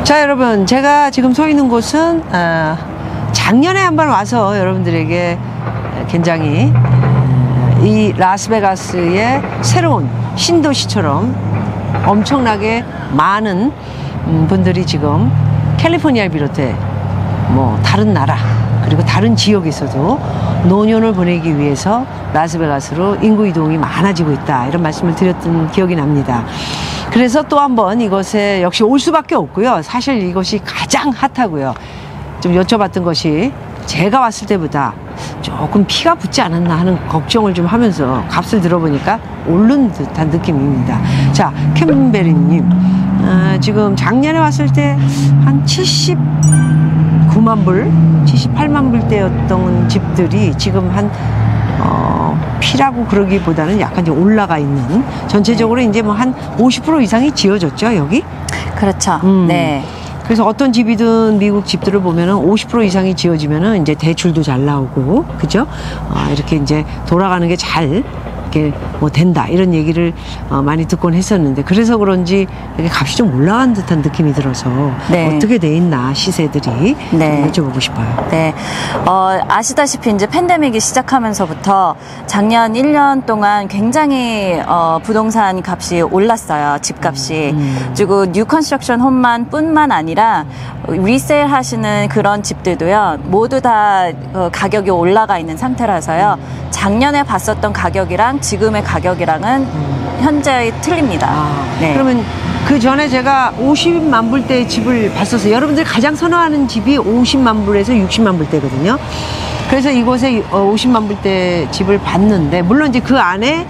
자, 여러분, 제가 지금 서 있는 곳은 작년에 한번 와서 여러분들에게 굉장히 이 라스베가스의 새로운 신도시처럼 엄청나게 많은 분들이 지금 캘리포니아를 비롯해 뭐 다른 나라 그리고 다른 지역에서도 노년을 보내기 위해서 라스베가스로 인구 이동이 많아지고 있다, 이런 말씀을 드렸던 기억이 납니다. 그래서 또 한번 이곳에 역시 올 수밖에 없고요. 사실 이것이 가장 핫하고요. 좀 여쭤봤던 것이 제가 왔을 때보다 조금 피가 붙지 않았나 하는 걱정을 좀 하면서 값을 들어보니까 오른 듯한 느낌입니다. 자, 캠베리님, 지금 작년에 왔을 때 한 79만 불, 78만 불대였던 집들이 지금 한 피라고 그러기보다는 약간 이제 올라가 있는, 전체적으로 이제 뭐 한 50% 이상이 지어졌죠, 여기? 그렇죠. 네. 그래서 어떤 집이든 미국 집들을 보면은 50% 이상이 지어지면은 이제 대출도 잘 나오고, 그죠? 이렇게 이제 돌아가는 게 잘 이렇게 뭐 된다, 이런 얘기를 많이 듣곤 했었는데, 그래서 그런지 이렇게 값이 좀 올라간 듯한 느낌이 들어서 네. 어떻게 돼 있나 시세들이 네. 여쭤보고 싶어요. 네. 아시다시피 이제 팬데믹이 시작하면서부터 작년 1년 동안 굉장히 부동산 값이 올랐어요. 집값이. 그리고 뉴 컨스트럭션 홈만 뿐만 아니라 리세일 하시는 그런 집들도요, 모두 다 가격이 올라가 있는 상태라서요. 작년에 봤었던 가격이랑 지금의 가격이랑은 현재 틀립니다. 네. 그러면 그 전에 제가 50만 불대 집을 봤었어요. 여러분들이 가장 선호하는 집이 50만 불에서 60만 불대거든요. 그래서 이곳에 50만 불대 집을 봤는데, 물론 이제 그 안에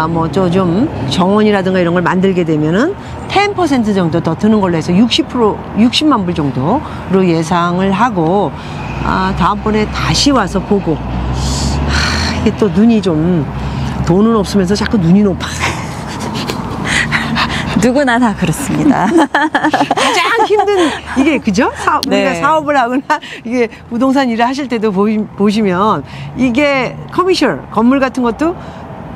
뭐 좀 정원이라든가 이런 걸 만들게 되면은 10% 정도 더 드는 걸로 해서 60만 불 정도로 예상을 하고, 다음번에 다시 와서 보고, 이게 또 눈이 좀, 돈은 없으면서 자꾸 눈이 높아. 누구나 다 그렇습니다. 가장 힘든 이게, 그죠? 네. 우리가 사업을 하거나 이게 부동산 일을 하실 때도 보시면 이게 커미셜 건물 같은 것도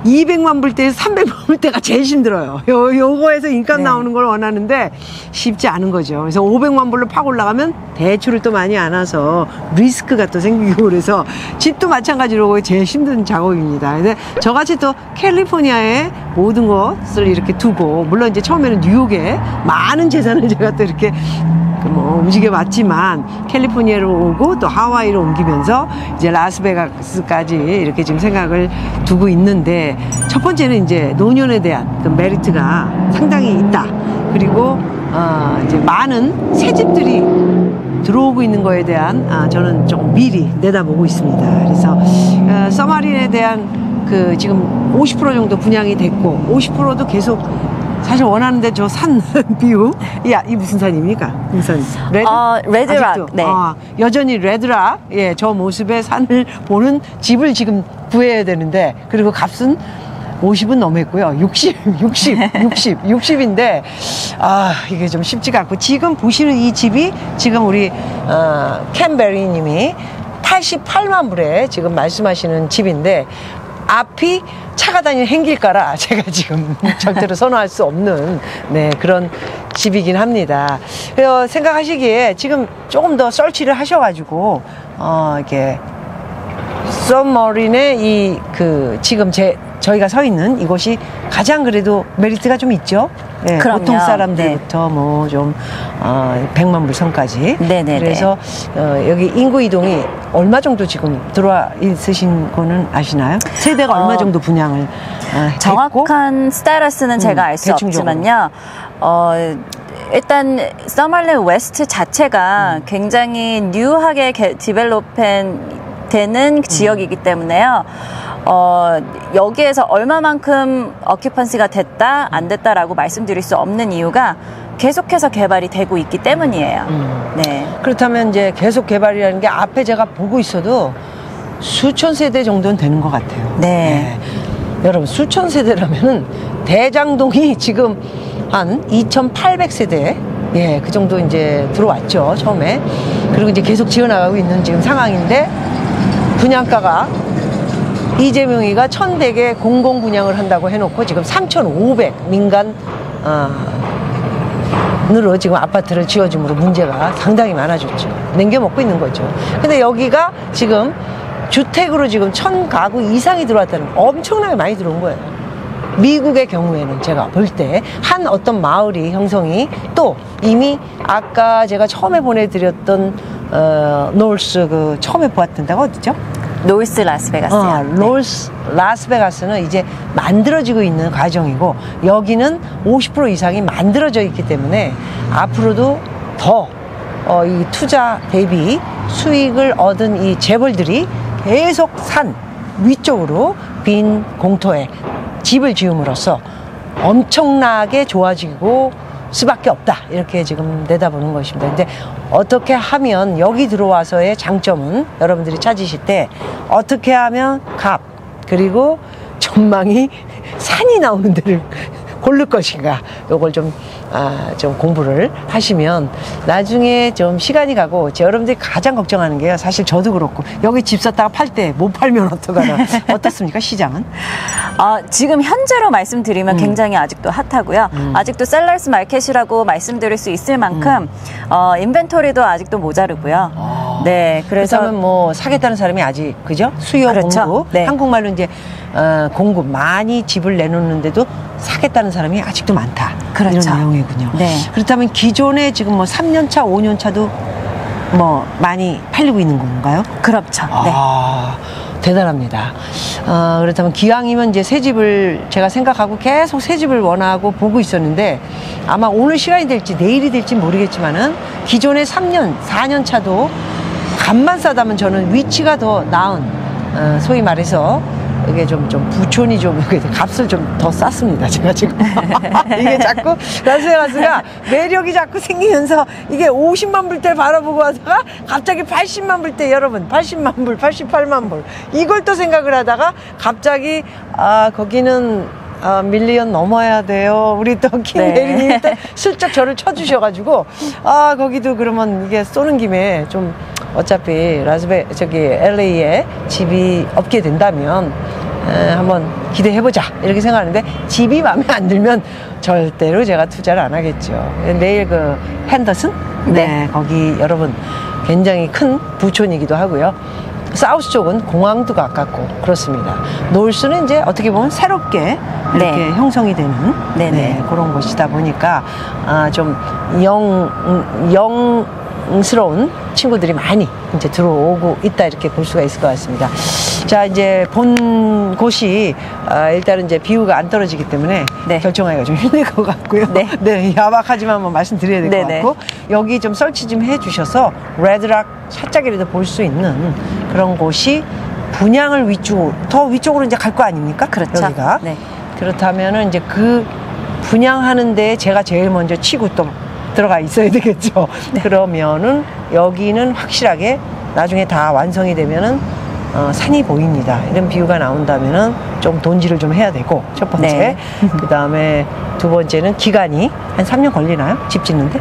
200만 불대에서 300만 불대가 제일 힘들어요. 요거에서 인감 네. 나오는 걸 원하는데 쉽지 않은 거죠. 그래서 500만 불로 팍 올라가면 대출을 또 많이 안 와서 리스크가 또 생기고, 그래서 집도 마찬가지로 제일 힘든 작업입니다. 근데 저같이 또 캘리포니아에 모든 것을 이렇게 두고, 물론 이제 처음에는 뉴욕에 많은 재산을 제가 또 이렇게 움직여봤지만, 캘리포니아로 오고 또 하와이로 옮기면서 이제 라스베가스까지 이렇게 지금 생각을 두고 있는데, 첫 번째는 이제 노년에 대한 그 메리트가 상당히 있다. 그리고 이제 많은 새 집들이 들어오고 있는 거에 대한 저는 조금 미리 내다보고 있습니다. 그래서 서마린에 대한 그 지금 50% 정도 분양이 됐고, 50%도 계속 사실 원하는데 저 산 비유, 이 무슨 산입니까? 산 레드락. 네. 여전히 레드락, 예, 저 모습의 산을 보는 집을 지금 구해야 되는데, 그리고 값은 50은 넘었고요. 60인데, 이게 좀 쉽지가 않고, 지금 보시는 이 집이 지금 우리, 캠베리 님이 88만 불에 지금 말씀하시는 집인데, 앞이 차가 다니는 행길가라 제가 지금 절대로 선호할 수 없는, 네, 그런 집이긴 합니다. 그래서 생각하시기에 지금 조금 더 설치를 하셔가지고, 이렇게, 서머린의 지금 저희가 서 있는 이곳이 가장 그래도 메리트가 좀 있죠. 네, 보통 사람들부터 뭐 좀 100만 불 선까지. 네네네. 그래서 여기 인구 이동이 얼마 정도 지금 들어와 있으신 거는 아시나요? 세대가 얼마 정도 분양을 했고? 정확한 스테이터스는 제가 알 수 없지만요. 일단 서머린 웨스트 자체가 굉장히 뉴하게 디벨롭한 되는 지역이기 때문에요. 여기에서 얼마만큼 어큐펀시가 됐다 안 됐다라고 말씀드릴 수 없는 이유가 계속해서 개발이 되고 있기 때문이에요. 네. 그렇다면 이제 계속 개발이라는 게 앞에 제가 보고 있어도 수천 세대 정도는 되는 것 같아요. 네. 여러분, 수천 세대라면은 대장동이 지금 한 2,800세대, 예, 그 정도 이제 들어왔죠, 처음에. 그리고 이제 계속 지어나가고 있는 지금 상황인데, 분양가가 이재명이가 1,100에 공공 분양을 한다고 해놓고 지금 3,500 민간 으로 지금 아파트를 지어줌으로 문제가 상당히 많아졌죠. 남겨먹고 있는 거죠. 근데 여기가 지금 주택으로 지금 1000가구 이상이 들어왔다는, 엄청나게 많이 들어온 거예요. 미국의 경우에는 제가 볼 때 한 어떤 마을이 형성이, 또 이미 아까 제가 처음에 보내드렸던 노스, 그 처음에 보았던 데가 어디죠? 노스 라스베가스요. 노스 라스베가스는 이제 만들어지고 있는 과정이고, 여기는 50% 이상이 만들어져 있기 때문에 앞으로도 더 이 투자 대비 수익을 얻은 이 재벌들이 계속 산 위쪽으로 빈 공터에 집을 지음으로써 엄청나게 좋아지고 수밖에 없다, 이렇게 지금 내다보는 것입니다. 근데 어떻게 하면, 여기 들어와서의 장점은 여러분들이 찾으실 때 어떻게 하면 값, 그리고 전망이 산이 나오는 데를 고를 것인가, 요걸 좀 공부를 하시면 나중에 좀 시간이 가고, 여러분들이 가장 걱정하는 게요, 사실 저도 그렇고, 여기 집 샀다가 팔 때 못 팔면 어떡하나. 어떻습니까, 시장은? 지금 현재로 말씀드리면 굉장히 아직도 핫하고요. 아직도 셀러스 마켓이라고 말씀드릴 수 있을 만큼 인벤토리도 아직도 모자르고요. 네, 그래서 그렇다면 뭐 사겠다는 사람이 아직, 그죠? 수요, 그렇죠. 공급. 네. 한국말로 이제 공급, 많이 집을 내놓는데도 사겠다는 사람이 아직도 많다. 그렇죠. 이런 내용이군요. 네. 그렇다면 기존에 지금 뭐 3년차, 5년차도 뭐 많이 팔리고 있는 건가요? 그렇죠. 네. 대단합니다. 그렇다면 기왕이면 이제 새 집을 제가 생각하고 계속 새 집을 원하고 보고 있었는데, 아마 오늘 시간이 될지 내일이 될지 모르겠지만은 기존의 3년, 4년 차도 값만 싸다면 저는 위치가 더 나은, 소위 말해서 이게 좀 부촌이 좀 값을 좀 더 쌌습니다. 제가 지금 이게 자꾸 라스베가스가 매력이 자꾸 생기면서, 이게 50만 불대 바라보고 하다가 갑자기 80만 불대, 여러분 80만 불, 88만 불, 이걸 또 생각을 하다가 갑자기 거기는 밀리언 넘어야 돼요. 우리 또 킹대리님이 또 슬쩍 저를 쳐주셔가지고, 거기도 그러면 이게 쏘는 김에 좀, 어차피 LA에 집이 없게 된다면 한번 기대해보자, 이렇게 생각하는데, 집이 마음에 안 들면 절대로 제가 투자를 안 하겠죠. 내일 그 핸더슨? 네, 거기 여러분 굉장히 큰 부촌이기도 하고요. 사우스 쪽은 공항도 가깝고 그렇습니다. 노스는 이제 어떻게 보면 새롭게 이렇게 형성이 되는 그런 곳이다 보니까 좀 영스러운 친구들이 많이 이제 들어오고 있다, 이렇게 볼 수가 있을 것 같습니다. 자, 이제 본 곳이 일단은 이제 비유가 안 떨어지기 때문에 결정하기가 좀 힘들 것 같고요. 네, 야박하지만 한번 말씀드려야 될 것 같고, 여기 좀 설치 좀 해주셔서 레드락 살짝이라도 볼 수 있는 그런 곳이, 분양을 더 위쪽으로 이제 갈 거 아닙니까? 그렇죠. 여기가. 그렇다면은 이제 그 분양하는데 제가 제일 먼저 치고 또 들어가 있어야 되겠죠. 그러면은 여기는 확실하게 나중에 다 완성이 되면은 산이 보입니다. 이런 비유가 나온다면은 좀 돈질을 좀 해야 되고, 첫 번째. 그 다음에 두 번째는 기간이 한 3년 걸리나요? 집 짓는데?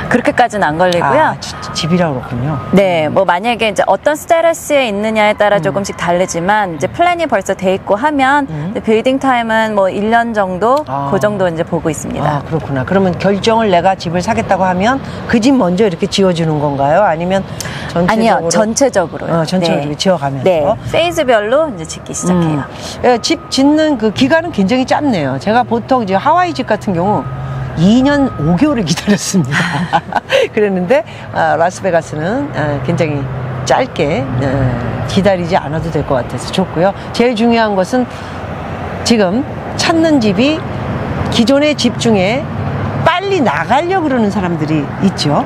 그렇게까지는 안 걸리고요. 집이라 그렇군요. 네, 뭐 만약에 이제 어떤 스테러스에 있느냐에 따라 조금씩 다르지만, 이제 플랜이 벌써 돼 있고 하면 빌딩 타임은 뭐 1년 정도, 그 정도 이제 보고 있습니다. 그렇구나. 그러면 결정을, 내가 집을 사겠다고 하면 그 집 먼저 이렇게 지어주는 건가요? 아니면 전체적으로? 아니요, 전체적으로요. 전체적으로 지어가면서. 네, 페이즈별로 이제 짓기 시작해요. 집 짓는 그 기간은 굉장히 짧네요. 제가 보통 이제 하와이 집 같은 경우 2년 5개월을 기다렸습니다. 그랬는데 라스베가스는 굉장히 짧게 기다리지 않아도 될 것 같아서 좋고요. 제일 중요한 것은 지금 찾는 집이 기존의 집 중에 빨리 나가려고 그러는 사람들이 있죠.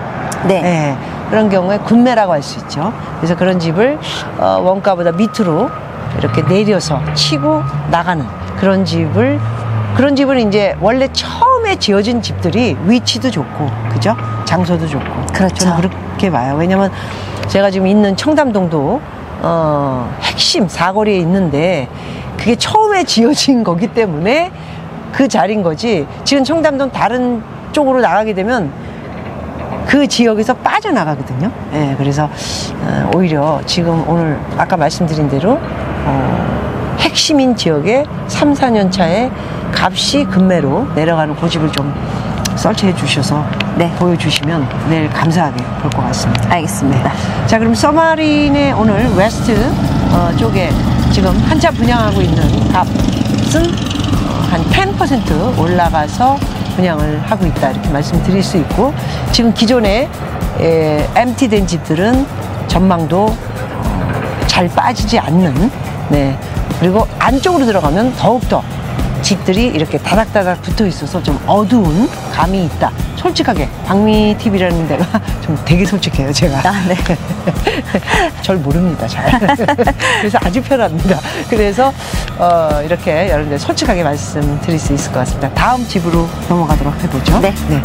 그런 경우에 군매라고 할 수 있죠. 그래서 그런 집을 원가보다 밑으로 이렇게 내려서 치고 나가는 그런 집은 이제 원래 처음에 지어진 집들이 위치도 좋고, 그죠? 장소도 좋고. 그렇죠. 저는 그렇게 봐요. 왜냐면 제가 지금 있는 청담동도 핵심 사거리에 있는데, 그게 처음에 지어진 거기 때문에 그 자리인 거지. 지금 청담동 다른 쪽으로 나가게 되면 그 지역에서 빠져나가거든요. 그래서 오히려 지금 오늘 아까 말씀드린 대로 핵심인 지역에 3, 4년 차에 값이 급매로 내려가는 고집을 좀 설치해 주셔서 네. 보여주시면 내일 감사하게 볼 것 같습니다. 알겠습니다. 자, 그럼 서마린의 오늘 웨스트 쪽에 지금 한차 분양하고 있는 값은 한 10% 올라가서 분양을 하고 있다 이렇게 말씀드릴 수 있고, 지금 기존에 MT된 집들은 전망도 잘 빠지지 않는, 네, 그리고 안쪽으로 들어가면 더욱더 집들이 이렇게 다닥다닥 붙어 있어서 좀 어두운 감이 있다. 솔직하게 박미 TV라는 데가 좀 되게 솔직해요, 제가. 아, 네. 절 모릅니다, 잘. 그래서 아주 편합니다. 그래서 이렇게 여러분들 솔직하게 말씀드릴 수 있을 것 같습니다. 다음 집으로 넘어가도록 해보죠. 네. 네.